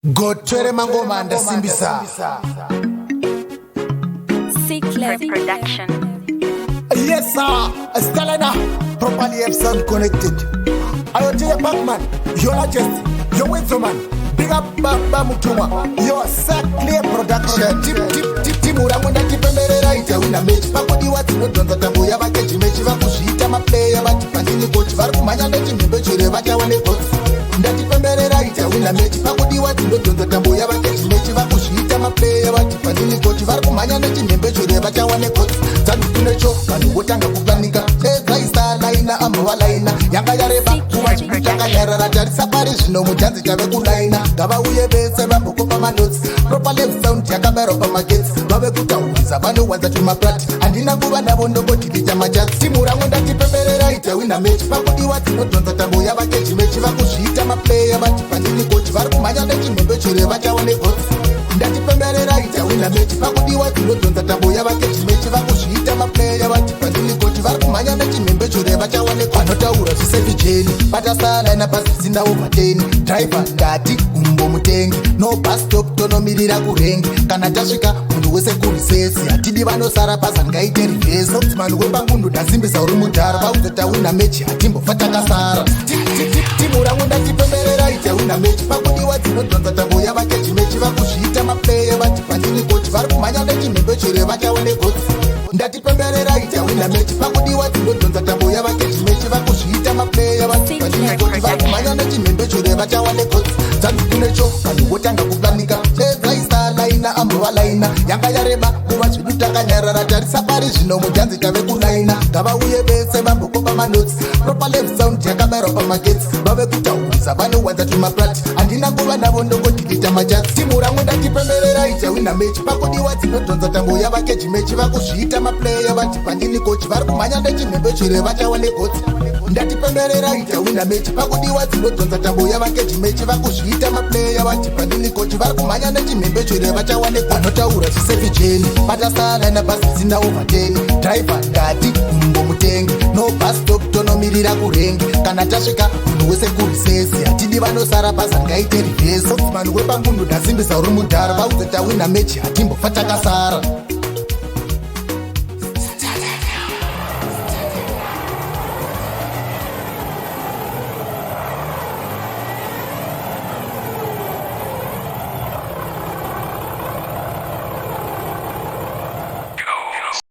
Gotwere mangoma ndasimbisa. Production. Yes sir, Starliner, properly have sound connected. I tell you Batman, your largest, your winter man. Big up Baba Mutuma, your sack clear production. Tip uramunda tipemberera ita wina match. Pakodi wati no donza tambo ya bakeji mechi vakushita maplayer bati pandini coach vari kumanya nechi mbechere vacha wane coach. Ndati pemberera ita wina match. Pakodi wati no donza tambo ya bakeji mechi vakushita maplayer bati pandini coach vari kumanya nechi mbechere vacha wane coach. Zanu tunecho kanu wotanga kuplanika. Eza Starliner amwalaina yanga yareba kuwachi kutanga yarara jari safari zvino mujanzi chave kulaina. Gava uye bese vamboko pamanotes proper left sound yakabero pamagets vave kutaurisa vanowanza tumaplati handina kuva navo ndongotikita majasi timu rangu ndatipemberera ita wina mechi pakudiwa dzinodhonza tambo yavakeji mechi vakuzviita maplayer vati pandini kochi vari kumhanya nechimhembechere vachawa negotsi ndatipemberera ita wina mechi pakudiwa dzinodhonza tambo yavakeji mechi vakuzviita maplayer vati pandini kochi vari kumhanya nechimhembechere vachawa negotsi vanotaura zvisefijeni bata Starliner pasisina overteni driver ndati umbo mutengi no bus stop tonomirira kurengi kana tasvika munhu wese kurisesi hatidi vanosara pasa ngaite rivhesi nokuti vanhu wepangundu ndasimbisa uri mudhara vauzotawina mechi hatimbofa takasara timu rangu ndatipemberera ita wina mechi pakudiwa dzinodhonza tambo yavakeji mechi vakuzviita maplayer vati pandini kochi vari kumhanya nechimhembechere vachawa negotsi ndatipemberera ita wina mechi pakudiwa dzinodhonza tambo yavakeji mechi vakuzviita maplayer vati pandini kochi vari kumhanya nechimhembechere vachawa negotsi dzanzi kunecho vanhu wotanga kuplanika eza Starliner amwalaina yanga yareba kuva zvidu takanyarara tarisa pari zvino mujanzi tave kulaina gava uye vese vamboko pamanotsi proper left sound yakabayirwa pamagets vave kutaurisa vanowanza tumaplati handina kuva navo ndongotikita majasi timu rangu ndatipemberera ita wina mechi pakudiwa dzinodhonza tambo yavakeji mechi vakuzviita maplayer vati pandini kochi vari kumhanya nechimhembechere vachawa negotsi ndatipemberera ita wina mechi pakudiwa dzinodhonza tambo yavakeji mechi vakuzviita maplayer vati pandini kochi vari kumhanya nechimhembechere vachawa negotsi vanotaura zvisefijeni bata Starliner pasisina overteni driver ndati umbo mutengi no bus stop tonomirira kurengi kana tasvika munhu wese kurisesi hatidi vanosara pasa ngaite rivhesi nokuti vanhu wepangundu ndasimbisa uri mudhara vauzotawina mechi hatimbofa takasara